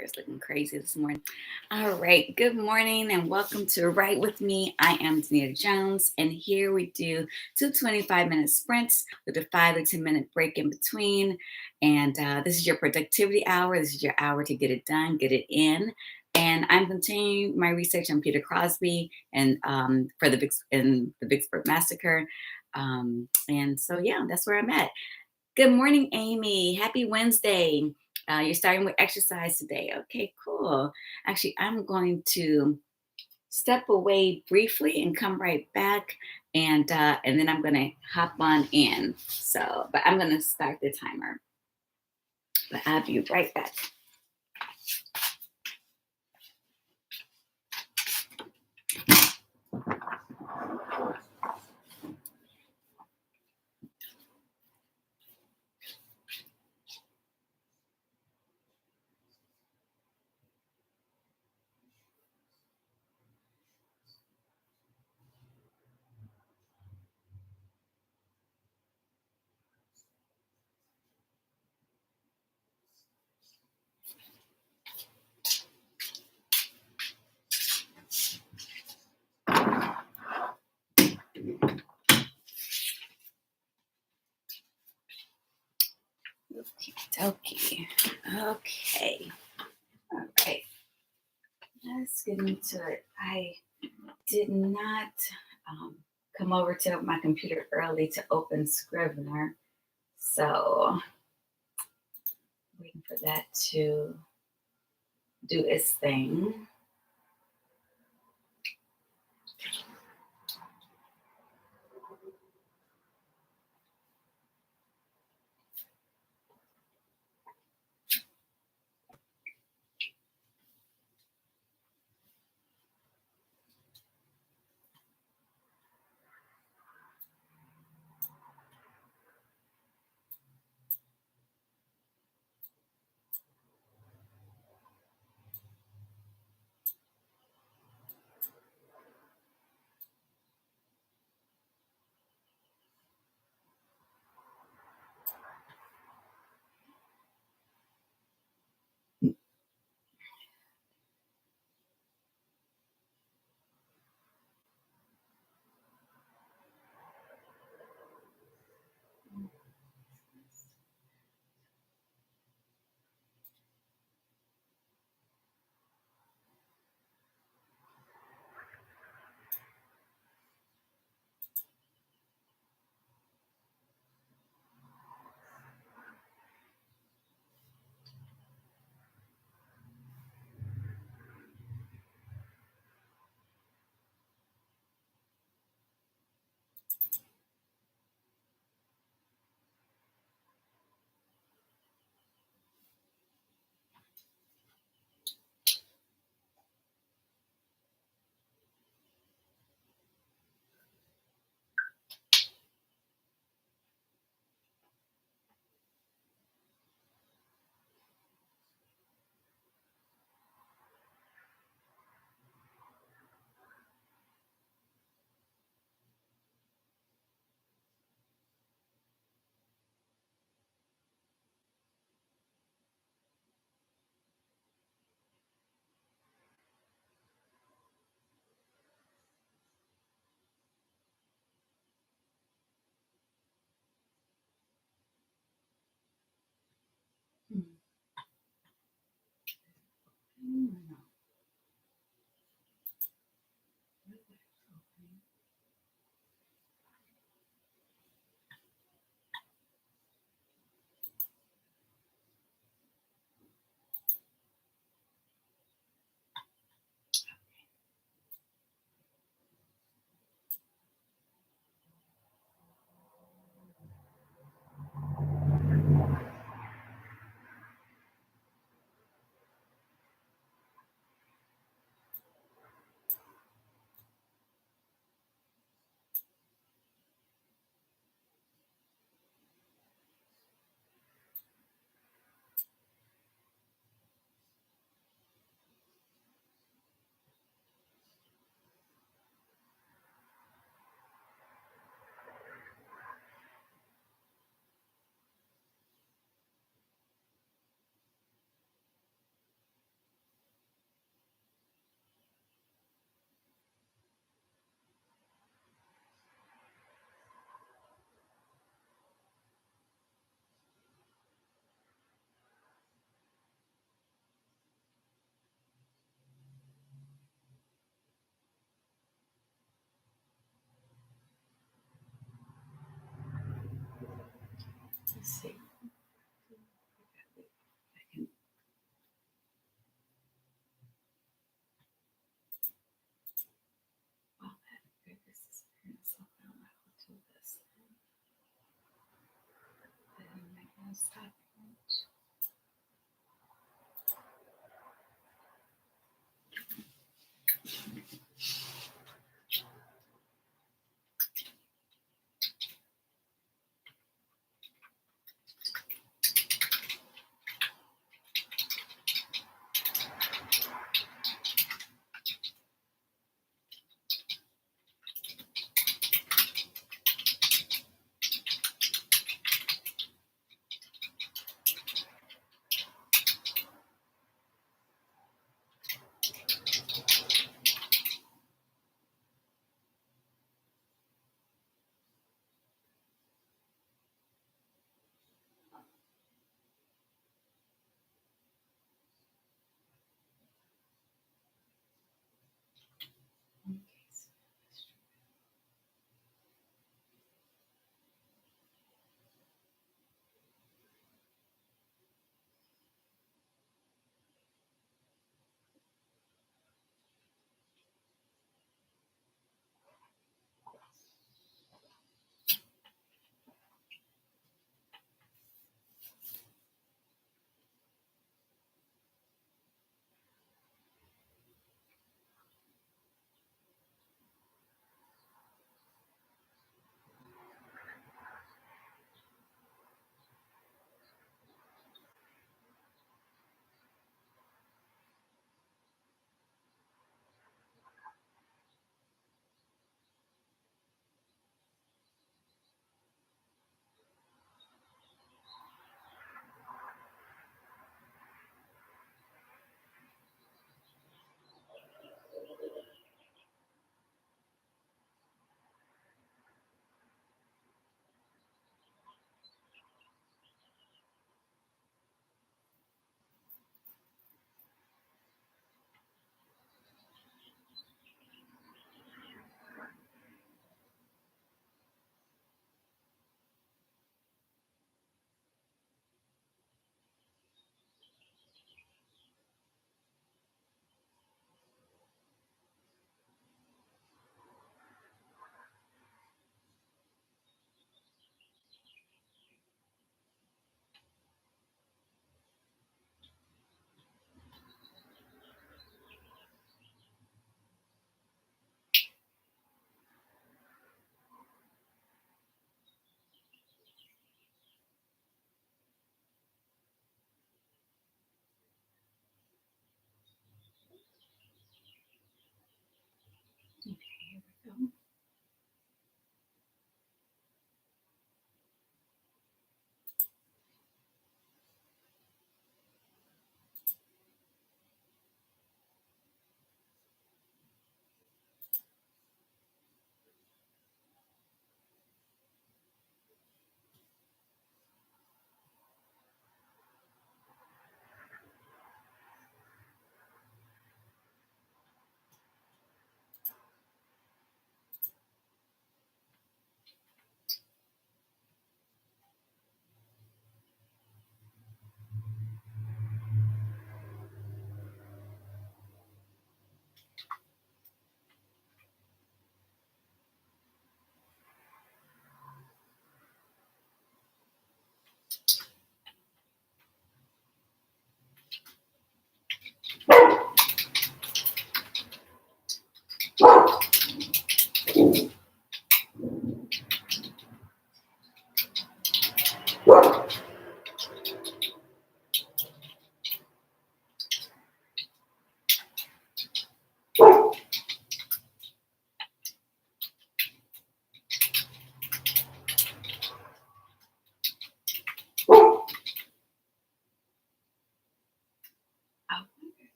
hair is looking crazy this morning. All right. Good morning and welcome to Write With Me. I am Danita Jones, and here we do two 25-minute sprints with a 5 to 10-minute break in between. And this is your productivity hour. This is your hour to get it done, get it in. And I'm continuing my research on Peter Crosby and for the Vicksburg Massacre. And so, yeah, that's where I'm at. Good morning, Amy. Happy Wednesday. You're starting with exercise today. Okay, cool. Actually, I'm going to step away briefly and come right back, and then I'm going to hop on in. But I'm going to start the timer. But I'll be right back. Okay. Okay. All right. Let's get into it. I did not come over to my computer early to open Scrivener. So waiting for that to do its thing.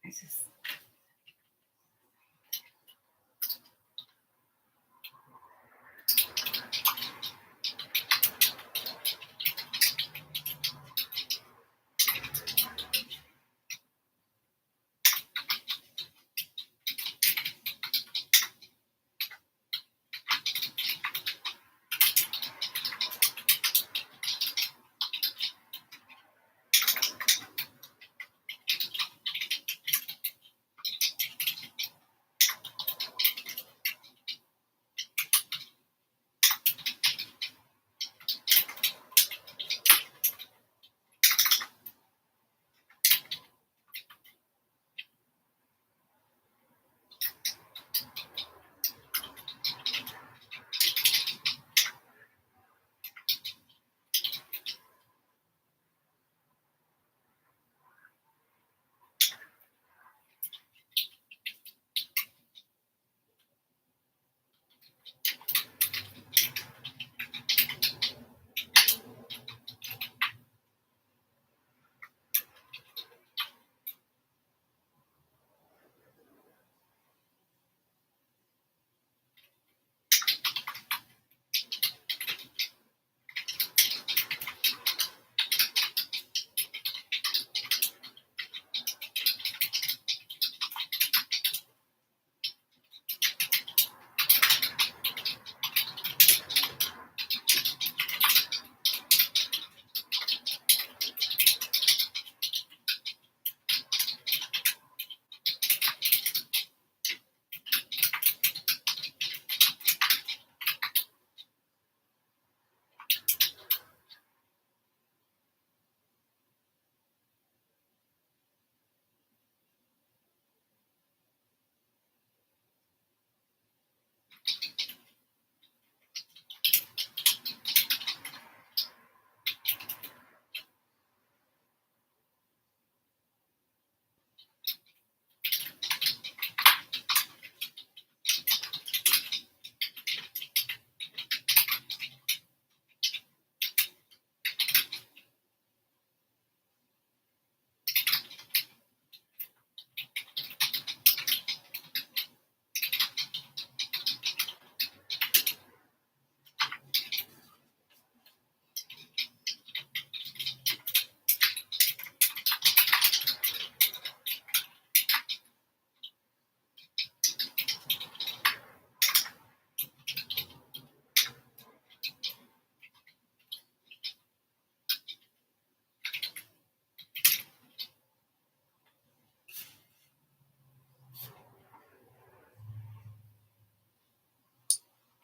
I just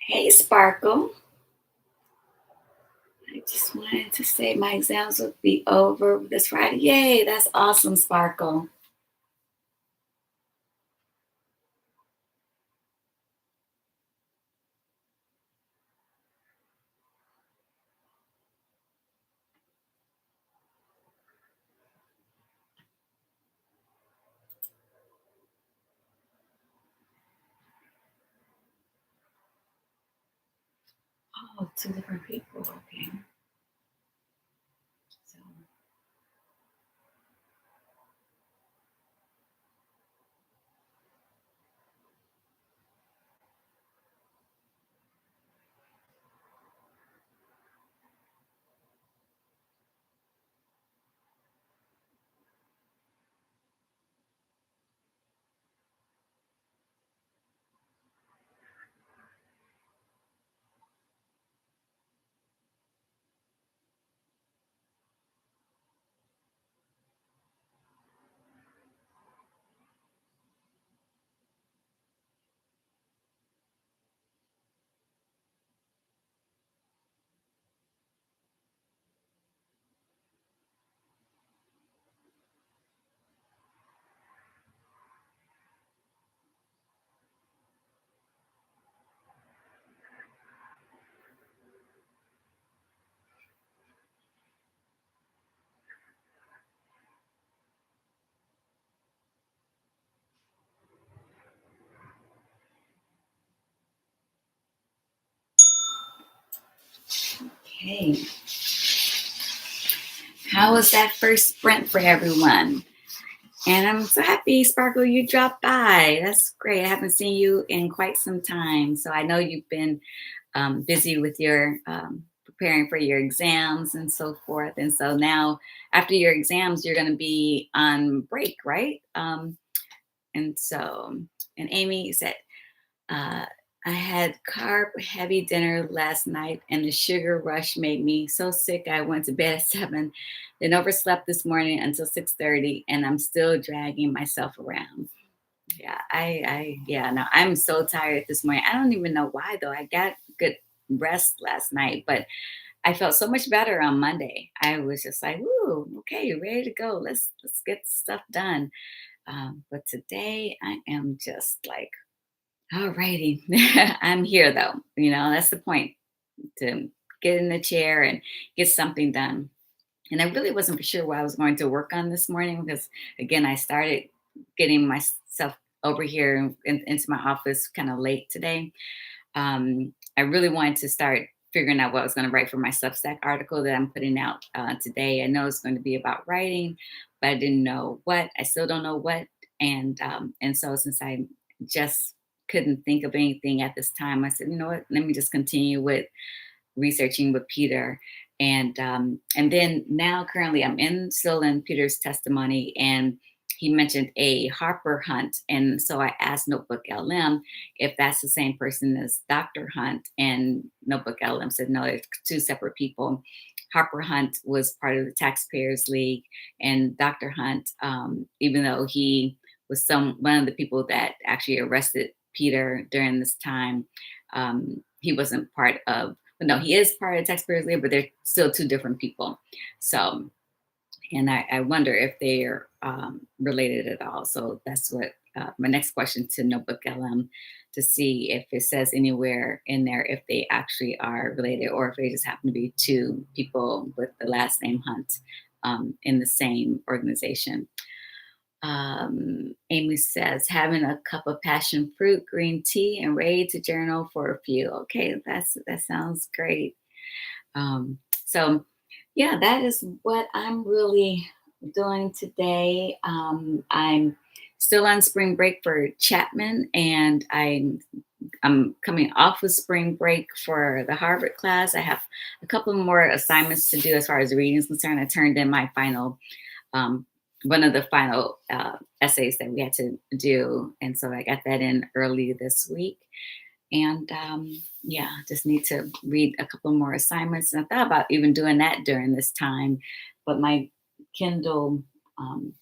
Hey, Sparkle. I just wanted to say my exams would be over this Friday. Yay, that's awesome, Sparkle. Oh, two different people. Okay. So, okay. How was that first sprint for everyone? And I'm so happy, Sparkle, you dropped by. That's great. I haven't seen you in quite some time. So I know you've been busy with your preparing for your exams and so forth. And so now, after your exams, you're going to be on break, right? And so, and Amy said, uh, I had carb heavy dinner last night and the sugar rush made me so sick. I went to bed at 7, then overslept this morning until 6:30, and I'm still dragging myself around. Yeah, yeah, no, I'm so tired this morning. I don't even know why though. I got good rest last night, but I felt so much better on Monday. I was just like, "Woo, okay, ready to go. Let's get stuff done." But today I am just like, "All righty, I'm here though." That's the point, to get in the chair and get something done. And I really wasn't for sure what I was going to work on this morning because, again, I started getting myself over here into my office kind of late today. I really wanted to start figuring out what I was going to write for my Substack article that I'm putting out today. I know it's going to be about writing, but I didn't know what. I still don't know what. And so since I just couldn't think of anything at this time, I said, you know what? Let me just continue with researching with Peter. And then now currently I'm still in Peter's testimony, and he mentioned a Harper Hunt. And so I asked Notebook LM if that's the same person as Dr. Hunt, and Notebook LM said no, it's two separate people. Harper Hunt was part of the Taxpayers League, and Dr. Hunt, even though he was one of the people that actually arrested Peter during this time, he wasn't part of, but no, he is part of Taxpayers League, but they're still two different people. So, and I wonder if they're related at all. So that's what my next question to Notebook LM, to see if it says anywhere in there if they actually are related or if they just happen to be two people with the last name Hunt in the same organization. Amy says, having a cup of passion fruit, green tea, and ready to journal for a few. Okay, that sounds great. So, yeah, that is what I'm really doing today. I'm still on spring break for Chapman, and I'm coming off of spring break for the Harvard class. I have a couple more assignments to do as far as reading is concerned. I turned in my final um, one of the final essays that we had to do. And so I got that in early this week. And yeah, just need to read a couple more assignments. And I thought about even doing that during this time, but my Kindle um,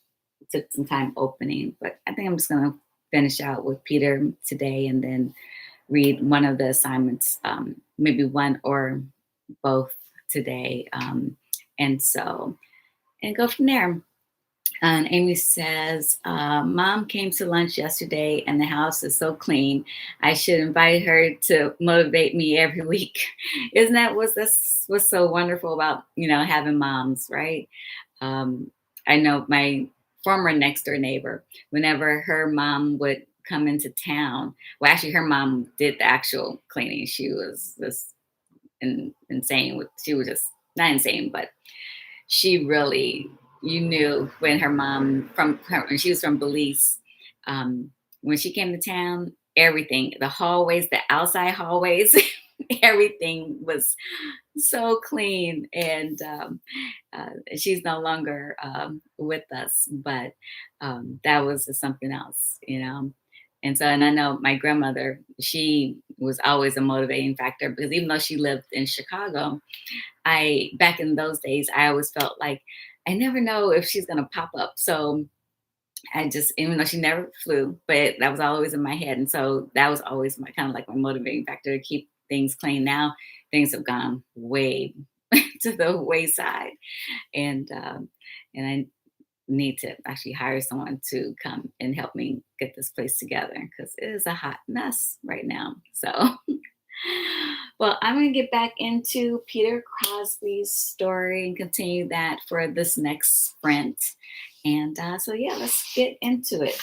took some time opening. But I think I'm just going to finish out with Peter today and then read one of the assignments, maybe one or both today. And so, and go from there. And Amy says, Mom came to lunch yesterday and the house is so clean. I should invite her to motivate me every week. Isn't that what's so wonderful about, having moms, right? Um, I know my former next door neighbor, whenever her mom would come into town, well, actually, her mom did the actual cleaning. She was just insane. She was just not insane, but she really, you knew when her mom when she was from Belize, when she came to town, everything, the hallways, the outside hallways, everything was so clean. And she's no longer with us, but that was just something else. And so, and I know my grandmother, she was always a motivating factor because even though she lived in Chicago, back in those days, I always felt like I never know if she's gonna pop up. So I just, even though she never flew, but that was always in my head. And so that was always my kind of like my motivating factor to keep things clean. Now things have gone way to the wayside. And I need to actually hire someone to come and help me get this place together because it is a hot mess right now. So well, I'm going to get back into Peter Crosby's story and continue that for this next sprint. And so, yeah, let's get into it.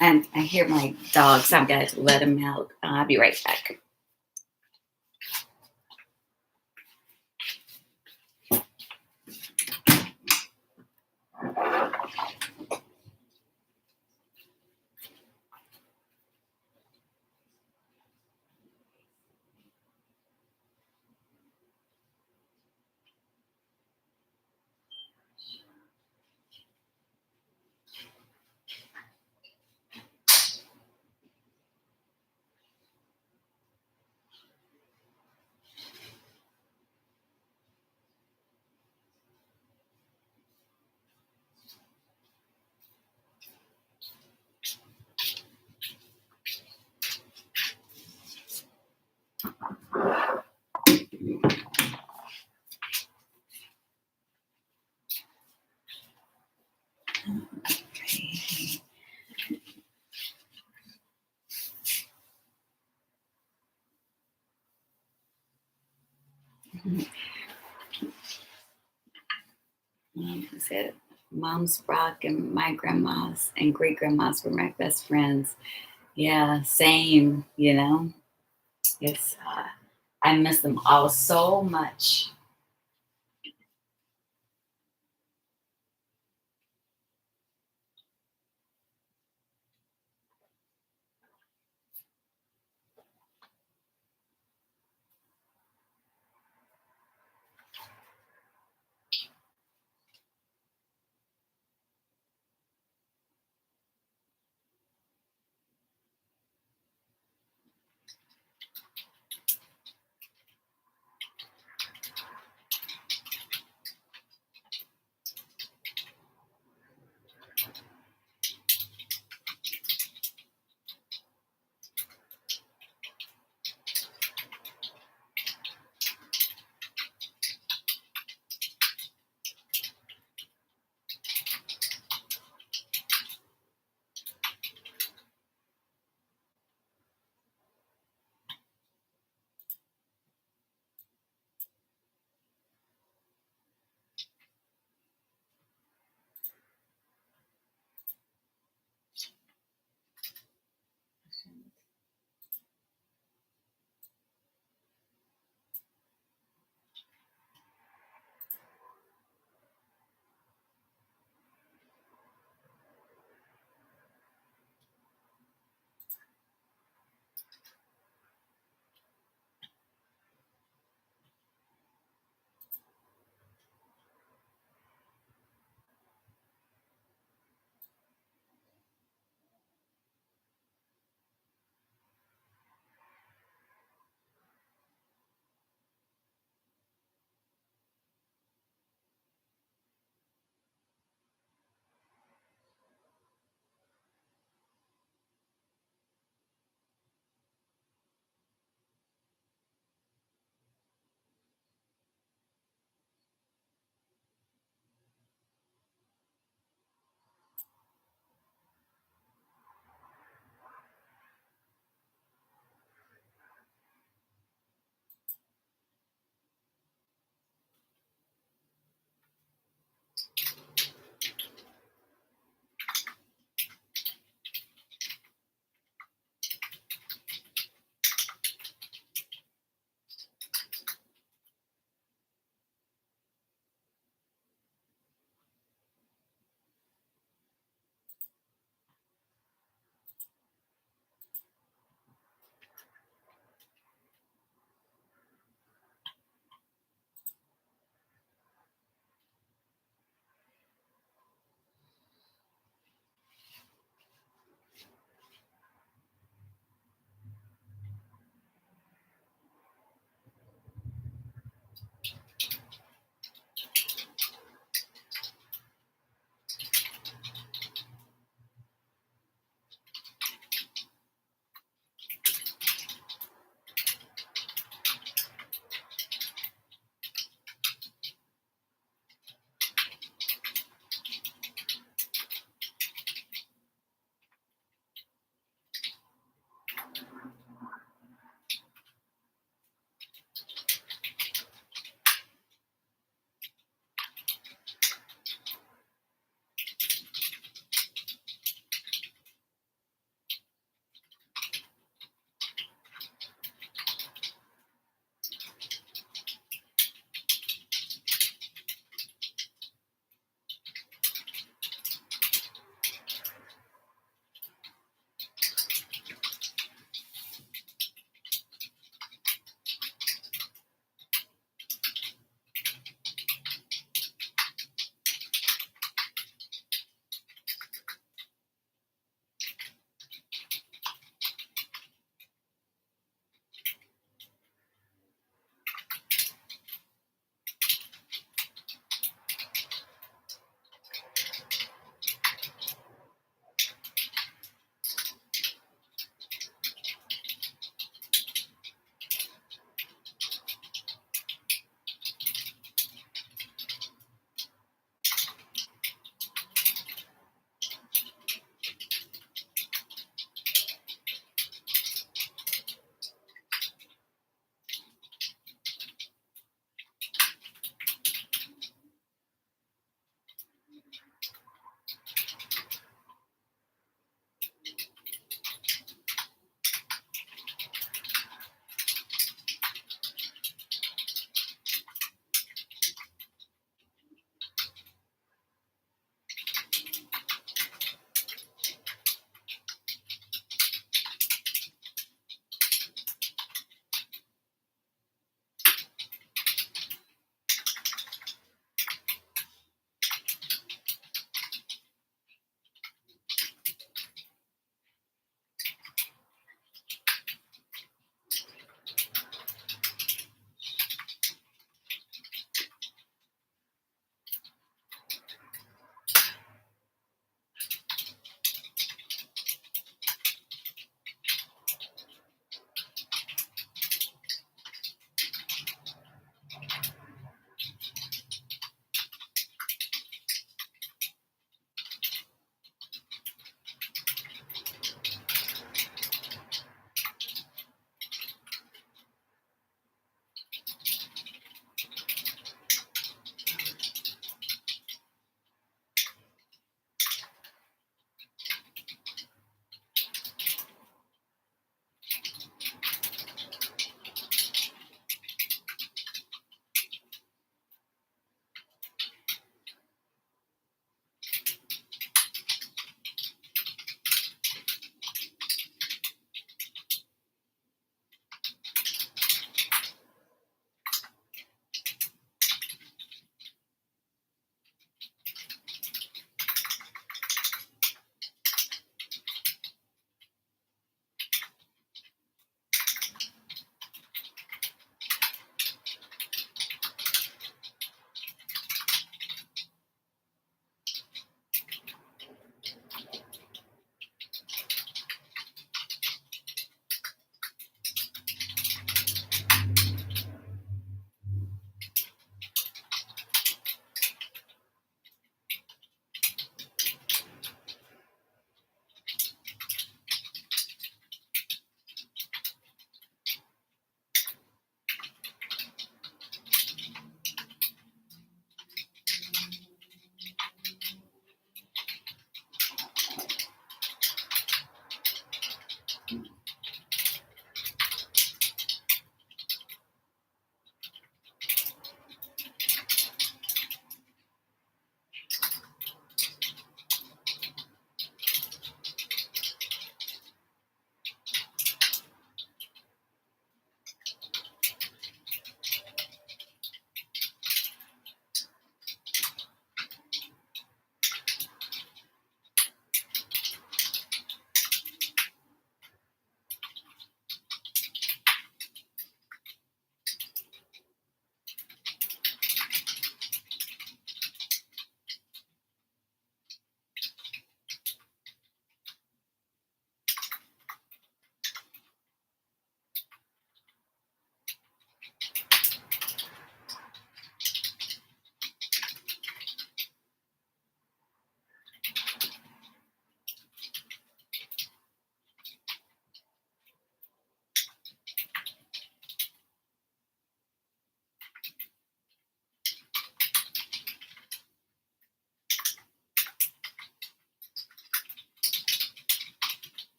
And I hear my dog, so I've got to let him out. I'll be right back. I said, Mom's rock and my grandma's and great grandma's were my best friends. Yeah, same, you know. It's I miss them all so much.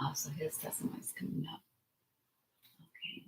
Also, his testimony's coming up. Okay.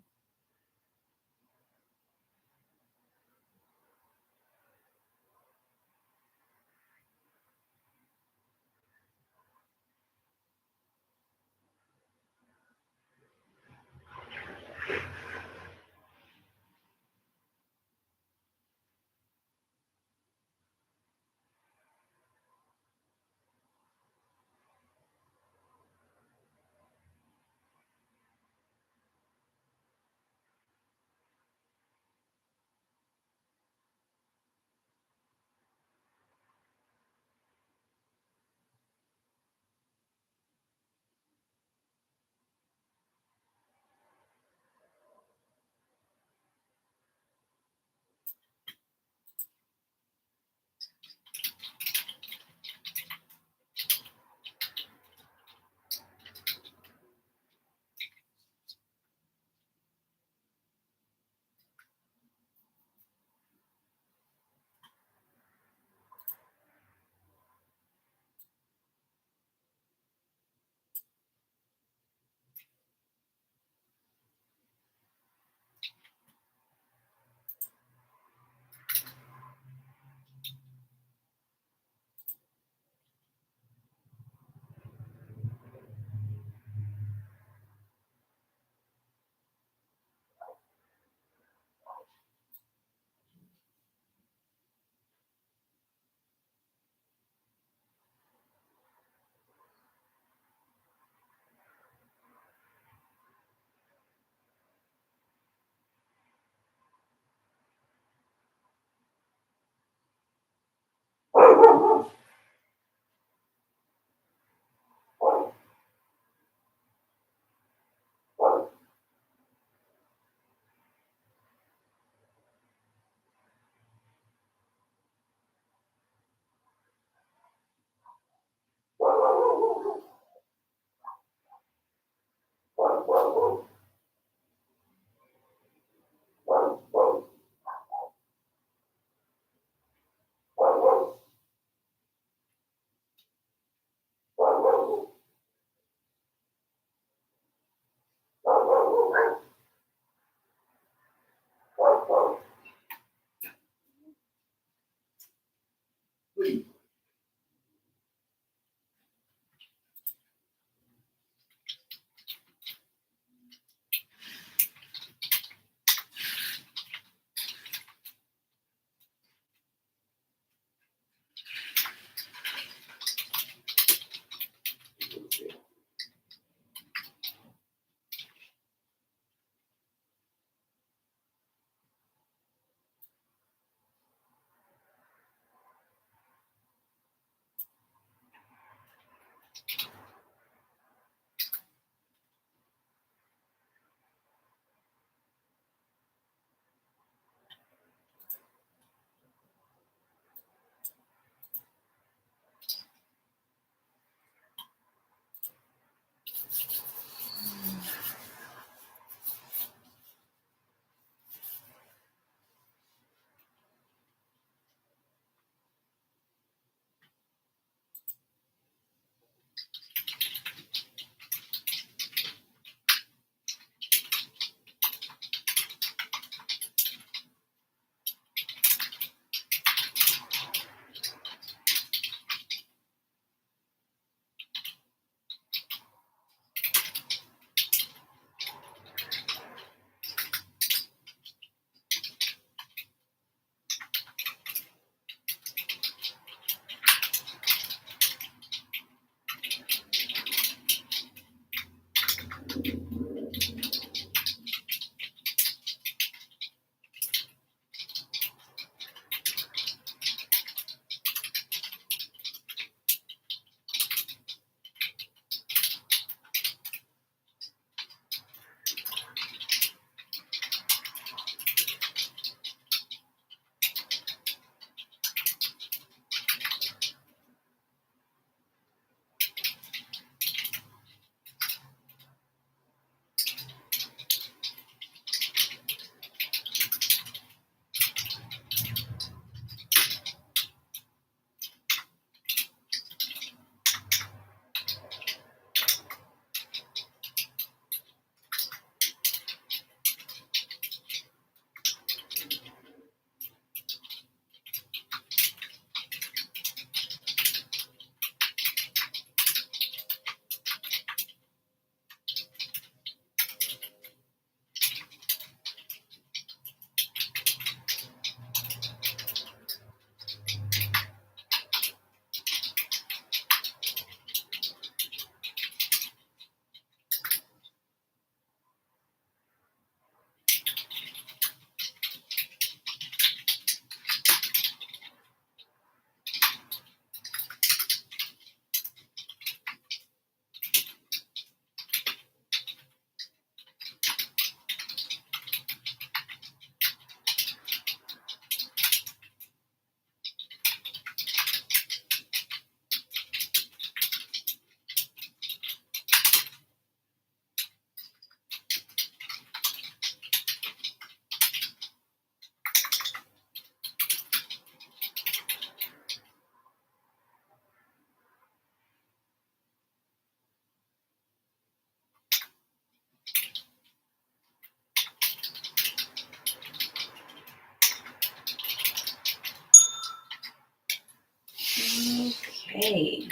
Okay,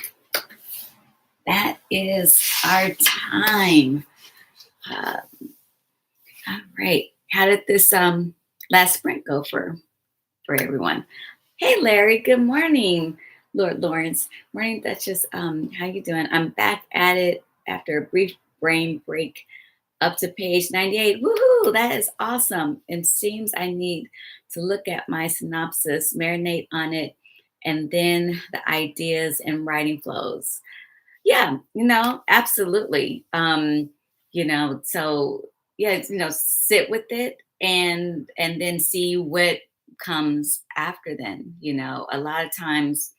that is our time. Uh, all right. How did this last sprint go for everyone? Hey, Larry. Good morning, Lord Lawrence. Morning, Duchess. How you doing? I'm back at it after a brief brain break. Up to page 98. Woohoo! That is awesome. It seems I need to look at my synopsis, marinate on it, and then the ideas and writing flows. Yeah, absolutely. So yeah, sit with it and then see what comes after then. A lot of times,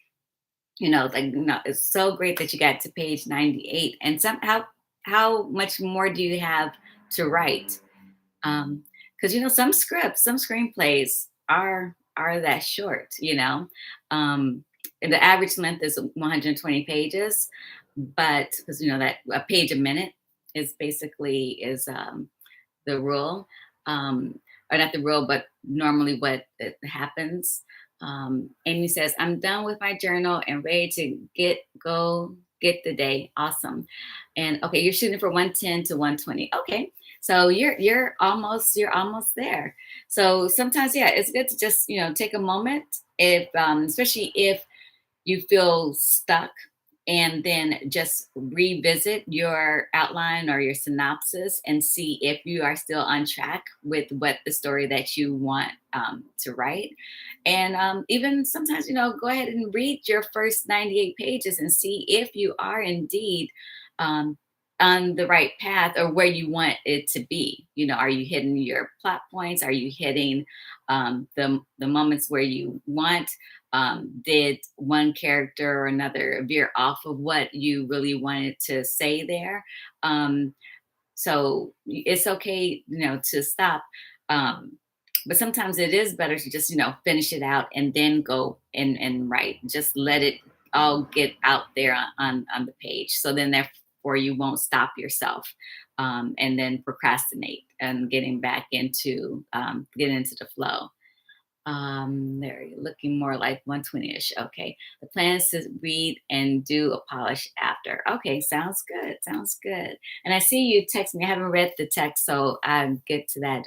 it's so great that you got to page 98 and somehow how much more do you have to write? Because some scripts, some screenplays are that short, and the average length is 120 pages, but because that a page a minute is basically is the rule, or not the rule, but normally what it happens. Amy says, "I'm done with my journal and ready to get the day." Awesome. And okay, you're shooting for 110 to 120. Okay, so you're almost there. So sometimes, yeah, it's good to just take a moment, if especially if you feel stuck, and then just revisit your outline or your synopsis and see if you are still on track with what the story that you want to write. And even sometimes, go ahead and read your first 98 pages and see if you are indeed um, on the right path or where you want it to be. Are you hitting your plot points? Are you hitting the moments where you want? Did one character or another veer off of what you really wanted to say there? So it's okay, to stop. Um, but sometimes it is better to just, finish it out and then go and write. Just let it all get out there on the page. So then therefore you won't stop yourself, and then procrastinate and getting into the flow. There, you're looking more like 120-ish. Okay. The plan is to read and do a polish after. Okay, sounds good. Sounds good. And I see you text me. I haven't read the text, so I get to that.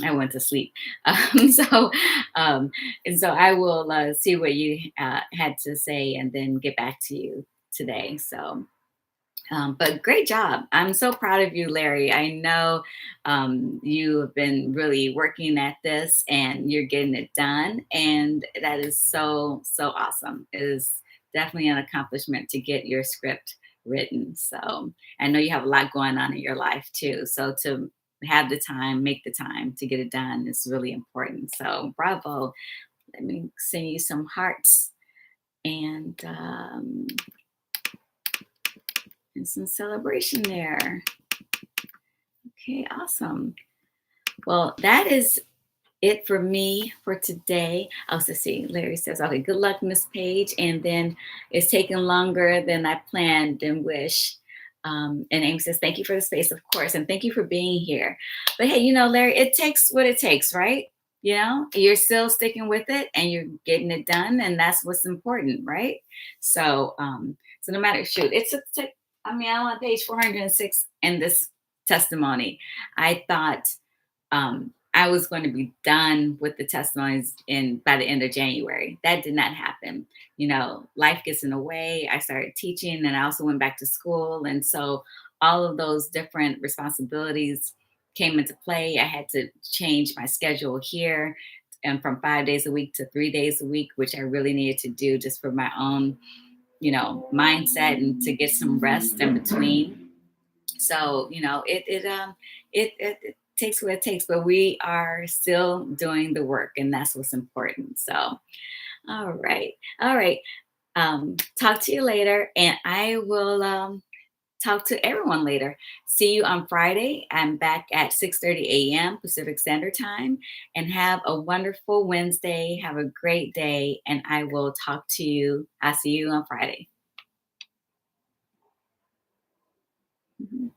I went to sleep. So and so I will see what you had to say and then get back to you today. So but great job. I'm so proud of you, Larry. I know you have been really working at this and you're getting it done. And that is so, so awesome. It is definitely an accomplishment to get your script written. So I know you have a lot going on in your life too. So to have the time, make the time to get it done is really important. So bravo. Let me send you some hearts. And some celebration there. Okay, awesome. Well, that is it for me for today. Also, see, Larry says, okay, good luck, Miss Page. And then it's taking longer than I planned and wish. And Amy says, thank you for the space, of course. And thank you for being here. But hey, Larry, it takes what it takes, right? You're still sticking with it and you're getting it done. And that's what's important, right? So no matter, shoot, I'm on page 406 in this testimony. I thought I was going to be done with the testimonies by the end of January. That did not happen. Life gets in the way. I started teaching and I also went back to school. And so all of those different responsibilities came into play. I had to change my schedule here and from 5 days a week to 3 days a week, which I really needed to do just for my own, mindset and to get some rest in between. So it takes what it takes, but we are still doing the work, and that's what's important. So all right. Talk to you later, and I will talk to everyone later. See you on Friday. I'm back at 6:30 a.m. Pacific Standard Time, and have a wonderful Wednesday. Have a great day, and I will talk to you. I'll see you on Friday. Mhm.